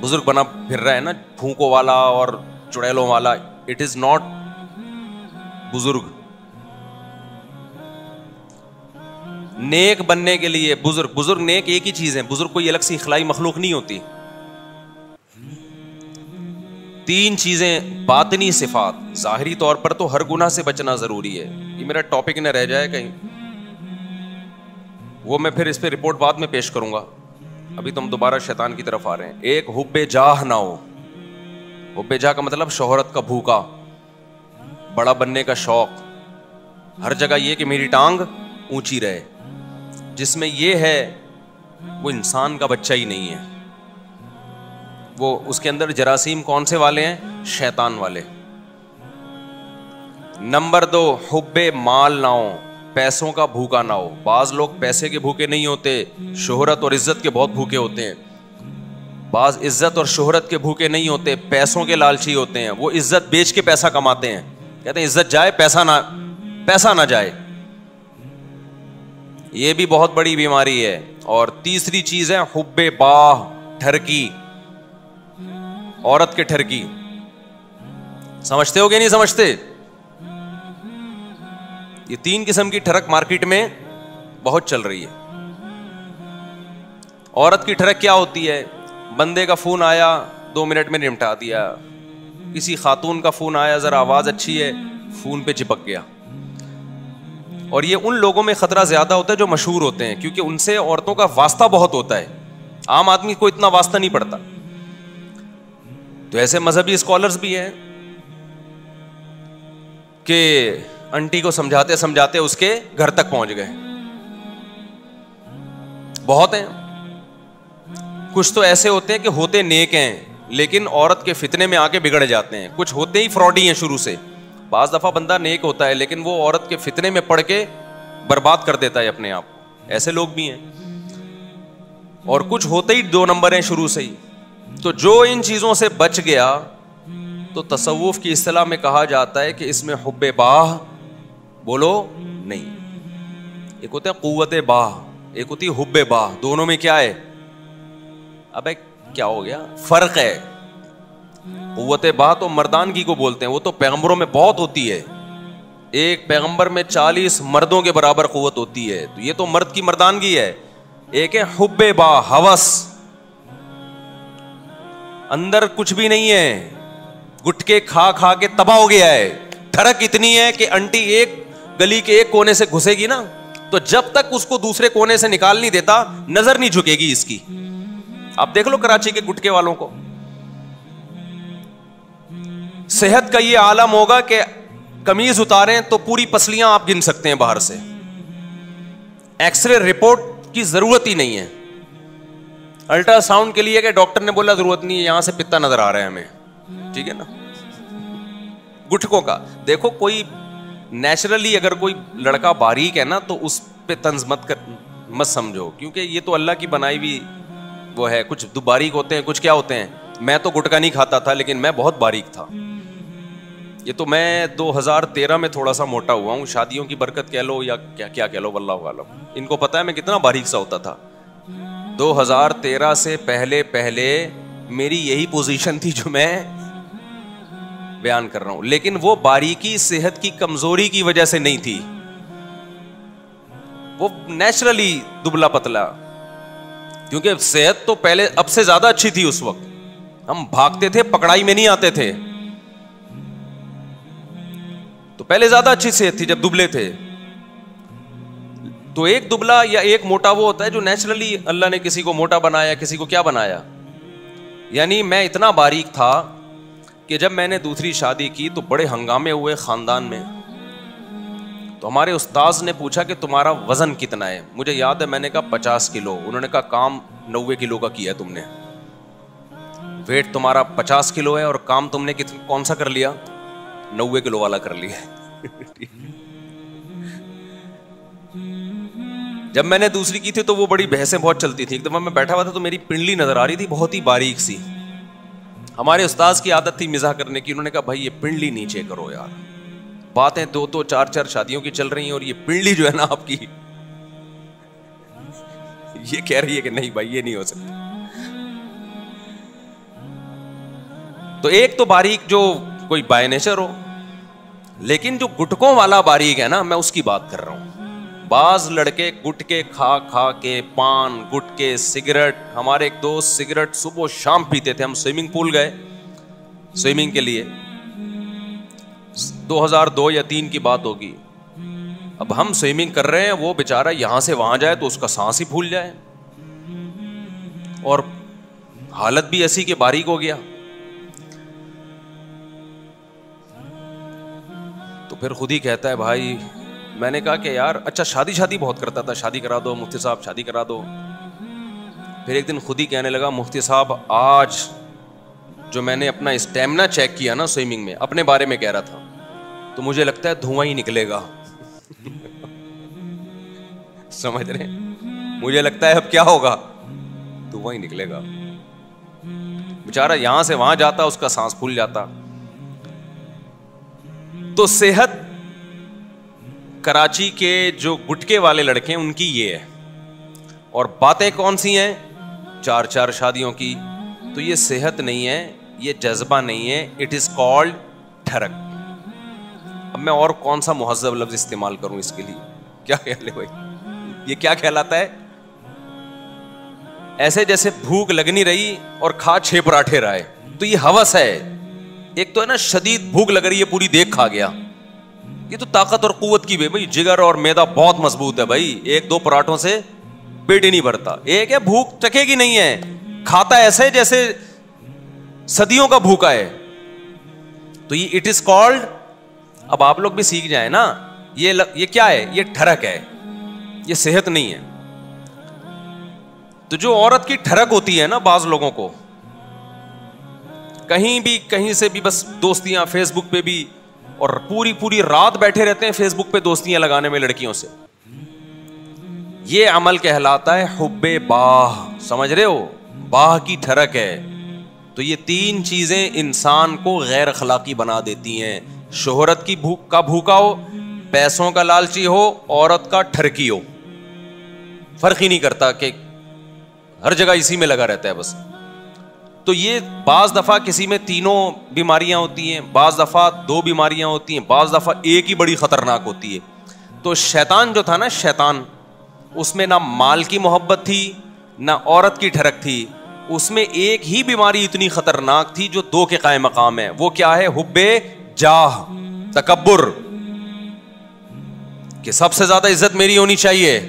بزرگ بنا پھر رہا ہے نا, پھونکوں والا اور چڑیلوں والا, اٹ از ناٹ بزرگ. نیک بننے کے لیے بزرگ نیک ایک ہی چیز ہے, بزرگ کوئی الگ سی اخلائی مخلوق نہیں ہوتی. 3 چیزیں باطنی صفات, ظاہری طور پر تو ہر گناہ سے بچنا ضروری ہے, یہ میرا ٹاپک نہ رہ جائے کہیں, وہ میں پھر اس پہ رپورٹ بعد میں پیش کروں گا, ابھی تو ہم دوبارہ شیطان کی طرف آ رہے ہیں. ایک حب جاہ نہ ہو, حب جاہ کا مطلب شہرت کا بھوکا, بڑا بننے کا شوق, ہر جگہ یہ کہ میری ٹانگ اونچی رہے. جس میں یہ ہے وہ انسان کا بچہ ہی نہیں ہے, وہ اس کے اندر جراثیم کون سے والے ہیں؟ شیطان والے. نمبر 2, حب مال نہ ہو, پیسوں کا بھوکا نہ ہو. بعض لوگ پیسے کے بھوکے نہیں ہوتے, شہرت اور عزت کے بہت بھوکے ہوتے ہیں. بعض عزت اور شہرت کے بھوکے نہیں ہوتے, پیسوں کے لالچی ہوتے ہیں, وہ عزت بیچ کے پیسہ کماتے ہیں, کہتے ہیں عزت جائے پیسہ نہ جائے. یہ بھی بہت بڑی بیماری ہے. اور تیسری چیز ہے حب باہ, ٹھرکی, عورت کے ٹھرکی. سمجھتے ہو کہ نہیں سمجھتے؟ یہ 3 قسم کی ٹھرک مارکیٹ میں بہت چل رہی ہے. عورت کی ٹھرک کیا ہوتی ہے؟ بندے کا فون آیا 2 منٹ میں نمٹا دیا, کسی خاتون کا فون آیا ذرا آواز اچھی ہے, فون پہ چپک گیا. اور یہ ان لوگوں میں خطرہ زیادہ ہوتا ہے جو مشہور ہوتے ہیں, کیونکہ ان سے عورتوں کا واسطہ بہت ہوتا ہے, عام آدمی کو اتنا واسطہ نہیں پڑتا. تو ایسے مذہبی اسکالرز بھی ہیں کہ انٹی کو سمجھاتے سمجھاتے اس کے گھر تک پہنچ گئے, بہت ہیں. کچھ تو ایسے ہوتے ہیں کہ ہوتے نیک ہیں لیکن عورت کے فتنے میں آ کے بگڑ جاتے ہیں. کچھ ہوتے ہی فراڈی ہیں شروع سے. بعض دفعہ بندہ نیک ہوتا ہے لیکن وہ عورت کے فتنے میں پڑ کے برباد کر دیتا ہے اپنے آپ کو, ایسے لوگ بھی ہیں. اور کچھ ہوتے ہی 2 نمبر ہیں شروع سے ہی. تو جو ان چیزوں سے بچ گیا تو تصوف کی اصطلاح میں کہا جاتا ہے کہ اس میں حب باہ بولو نہیں. ایک ہوتا ہے قوت باہ, ایک ہوتی ہے حب باہ. دونوں میں کیا ہے؟ ابے کیا ہو گیا, فرق ہے. قوت باہ تو مردانگی کو بولتے ہیں, وہ تو پیغمبروں میں بہت ہوتی ہے. ایک پیغمبر میں 40 مردوں کے برابر قوت ہوتی ہے, تو یہ تو مرد کی مردانگی ہے. ایک ہے حب باہ, ہوس, اندر کچھ بھی نہیں ہے, گٹکے کھا کھا کے تباہ ہو گیا ہے. ٹھڑک اتنی ہے کہ انٹی ایک گلی کے ایک کونے سے گھسے گی نا, تو جب تک اس کو دوسرے کونے سے نکال نہیں دیتا نظر نہیں جھکے گی اس کی. آپ دیکھ لو کراچی کے گٹکے والوں کو. صحت کا یہ عالم ہوگا کہ قمیض اتاریں تو پوری پسلیاں آپ گن سکتے ہیں باہر سے, ایکس رے رپورٹ کی ضرورت ہی نہیں ہے. الٹرا ساؤنڈ کے لیے کہ ڈاکٹر نے بولا ضرورت نہیں ہے, یہاں سے پتا نظر آ رہا ہے ہمیں, ٹھیک ہے نا. گٹکوں کا دیکھو, کوئی نیچرلی اگر کوئی لڑکا باریک ہے نا تو اس پہ طنز مت سمجھو, کیونکہ یہ تو اللہ کی بنائی ہوئی وہ ہے. کچھ باریک ہوتے ہیں, کچھ کیا ہوتے ہیں. میں تو گٹکا نہیں کھاتا تھا لیکن میں بہت باریک تھا. یہ تو میں 2013 میں تھوڑا سا موٹا ہوا ہوں, شادیوں کی برکت کہہ لو یا کیا کہہ لو, واللہ عالم. ان کو پتا ہے میں کتنا باریک سا ہوتا تھا. 2013 سے پہلے میری یہی پوزیشن تھی جو میں بیان کر رہا ہوں, لیکن وہ باریکی صحت کی کمزوری کی وجہ سے نہیں تھی, وہ نیچرلی دبلا پتلا. کیونکہ صحت تو پہلے اب سے زیادہ اچھی تھی اس وقت, ہم بھاگتے تھے, پکڑائی میں نہیں آتے تھے, تو پہلے زیادہ اچھی صحت تھی جب دبلے تھے. تو ایک دبلا یا ایک موٹا وہ ہوتا ہے جو نیچرلی اللہ نے کسی کو موٹا بنایا, کسی کو کیا بنایا. یعنی میں اتنا باریک تھا کہ جب میں نے دوسری شادی کی تو بڑے ہنگامے ہوئے خاندان میں. تو ہمارے استاذ نے پوچھا کہ تمہارا وزن کتنا ہے. مجھے یاد ہے میں نے کہا 50 کلو. انہوں نے کہا کام 90 کلو کا کیا تم نے, ویٹ تمہارا 50 کلو ہے اور کام تم نے کون سا کر لیا؟ 90 کلو والا کر لیا. جب میں نے دوسری کی تھی تو وہ بڑی بحثیں بہت چلتی تھی. ایک دفعہ میں بیٹھا ہوا تھا تو میری پنڈلی نظر آ رہی تھی بہت ہی باریک سی. ہمارے استاذ کی عادت تھی مزاح کرنے کی. انہوں نے کہا بھائی یہ پنڈلی نیچے کرو یار, باتیں 2 4 شادیوں کی چل رہی ہیں اور یہ پنڈلی جو ہے نا آپ کی یہ کہہ رہی ہے کہ نہیں بھائی یہ نہیں ہو سکتا. تو ایک تو باریک جو کوئی بائی نیچر ہو, لیکن جو گٹکوں والا باریک ہے نا, میں اس کی بات کر رہا ہوں. بعض لڑکے گٹکے کھا کھا کے, پان گٹکے سگریٹ, ہمارے ایک دوست سگریٹ صبح و شام پیتے تھے. ہم سوئمنگ پول گئے سوئمنگ کے لیے, 2002 یا 2003 کی بات ہوگی. اب ہم سوئمنگ کر رہے ہیں, وہ بیچارہ یہاں سے وہاں جائے تو اس کا سانس ہی پھول جائے, اور حالت بھی ایسی کہ باریک ہو گیا. تو پھر خود ہی کہتا ہے بھائی, میں نے کہا کہ یار اچھا شادی بہت کرتا تھا, شادی کرا دو مفتی صاحب, شادی کرا دو. پھر ایک دن خود ہی کہنے لگا, مفتی صاحب آج جو میں نے اپنا اسٹیمنا چیک کیا نا سوئمنگ میں, اپنے بارے میں کہہ رہا تھا, تو مجھے لگتا ہے دھواں ہی نکلے گا. سمجھ رہے ہیں, مجھے لگتا ہے اب کیا ہوگا, دھواں ہی نکلے گا. بیچارہ یہاں سے وہاں جاتا, اس کا سانس پھول جاتا. تو صحت کراچی کے جو گٹکے والے لڑکے ہیں ان کی یہ ہے, اور باتیں کون سی ہیں, 4 شادیوں کی. تو یہ صحت نہیں ہے, یہ جذبہ نہیں ہے, اٹ از کالڈ ٹھرک. اب میں اور کون سا مہذب لفظ استعمال کروں اس کے لیے, کیا خیال ہے بھائی, یہ کیا کہلاتا ہے؟ ایسے جیسے بھوک لگ نہیں رہی اور کھا 6 پراٹھے رہے, تو یہ ہوس ہے. ایک تو ہے نا شدید بھوک لگ رہی ہے, پوری دیکھ کھا گیا, یہ تو طاقت اور قوت کی بھی, بھائی جگر اور میدا بہت مضبوط ہے بھائی, 1-2 پراٹھوں سے پیٹ ہی نہیں بھرتا. ایک ہے بھوک چکے گی نہیں ہے, کھاتا ایسے جیسے صدیوں کا بھوکا ہے. تو یہ اٹ از کالڈ, اب آپ لوگ بھی سیکھ جائیں نا, یہ کیا ہے, یہ ٹھرک ہے, یہ صحت نہیں ہے. تو جو عورت کی ٹھرک ہوتی ہے نا, بعض لوگوں کو کہیں سے بھی بس دوستیاں, فیس بک پہ بھی, اور پوری رات بیٹھے رہتے ہیں فیس بک پہ دوستیاں لگانے میں لڑکیوں سے. یہ عمل کہلاتا ہے حب باہ. سمجھ رہے ہو, باہ کی ٹھرک ہے. تو یہ 3 چیزیں انسان کو غیر اخلاقی بنا دیتی ہیں. شہرت کی بھوک کا بھوکا ہو, پیسوں کا لالچی ہو, عورت کا ٹھرکی ہو, فرق ہی نہیں کرتا کہ ہر جگہ اسی میں لگا رہتا ہے بس. تو یہ بعض دفعہ کسی میں 3 بیماریاں ہوتی ہیں, بعض دفعہ 2 بیماریاں ہوتی ہیں, بعض دفعہ ایک ہی بڑی خطرناک ہوتی ہے. تو شیطان جو تھا نا, شیطان, اس میں نہ مال کی محبت تھی نہ عورت کی ٹھرک تھی, اس میں ایک ہی بیماری اتنی خطرناک تھی جو 2 کے قائم مقام ہے. وہ کیا ہے, حب جاہ, تکبر, کہ سب سے زیادہ عزت میری ہونی چاہیے.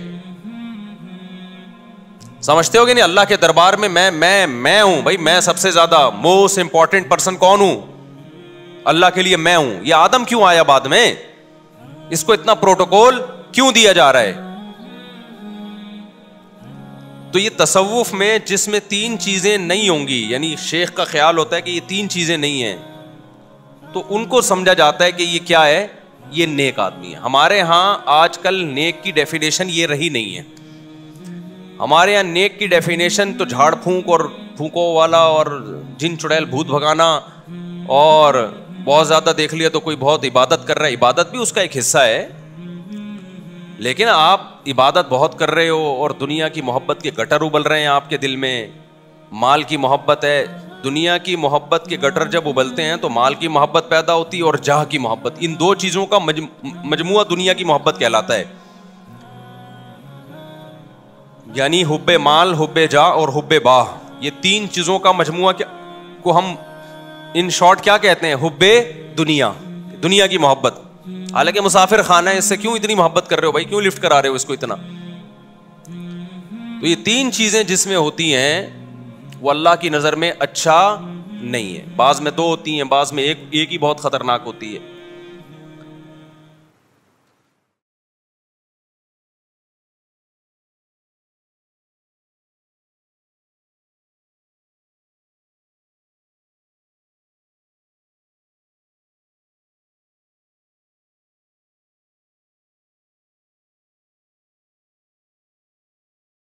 سمجھتے ہو گے نہیں, اللہ کے دربار میں میں ہوں بھائی, میں سب سے زیادہ موسٹ امپورٹنٹ پرسن کون ہوں, اللہ کے لیے میں ہوں. یہ آدم کیوں آیا بعد میں, اس کو اتنا پروٹوکول کیوں دیا جا رہا ہے؟ تو یہ تصوف میں جس میں 3 چیزیں نہیں ہوں گی, یعنی شیخ کا خیال ہوتا ہے کہ یہ 3 چیزیں نہیں ہیں, تو ان کو سمجھا جاتا ہے کہ یہ کیا ہے, یہ نیک آدمی ہے. ہمارے ہاں آج کل نیک کی ڈیفینیشن یہ رہی نہیں ہے. ہمارے یہاں نیک کی ڈیفینیشن تو جھاڑ پھونک اور پھونکو والا اور جن چڑیل بھوت بھگانا, اور بہت زیادہ دیکھ لیا تو کوئی بہت عبادت کر رہا ہے, عبادت بھی اس کا ایک حصہ ہے, لیکن آپ عبادت بہت کر رہے ہو اور دنیا کی محبت کے گٹر ابل رہے ہیں آپ کے دل میں. مال کی محبت ہے, دنیا کی محبت کے گٹر جب ابلتے ہیں تو مال کی محبت پیدا ہوتی ہے اور جاہ کی محبت. ان 2 چیزوں کا مجموعہ دنیا کی محبت کہلاتا ہے. یعنی حب مال, حب جاہ اور حب باہ, یہ 3 چیزوں کا مجموعہ کو ہم ان شارٹ کیا کہتے ہیں, حب دنیا, دنیا کی محبت. حالانکہ مسافر خانہ ہے, اس سے کیوں اتنی محبت کر رہے ہو بھائی, کیوں لفٹ کرا رہے ہو اس کو اتنا؟ تو یہ 3 چیزیں جس میں ہوتی ہیں وہ اللہ کی نظر میں اچھا نہیں ہے. بعض میں 2 ہوتی ہیں, بعض میں ایک ہی بہت خطرناک ہوتی ہے.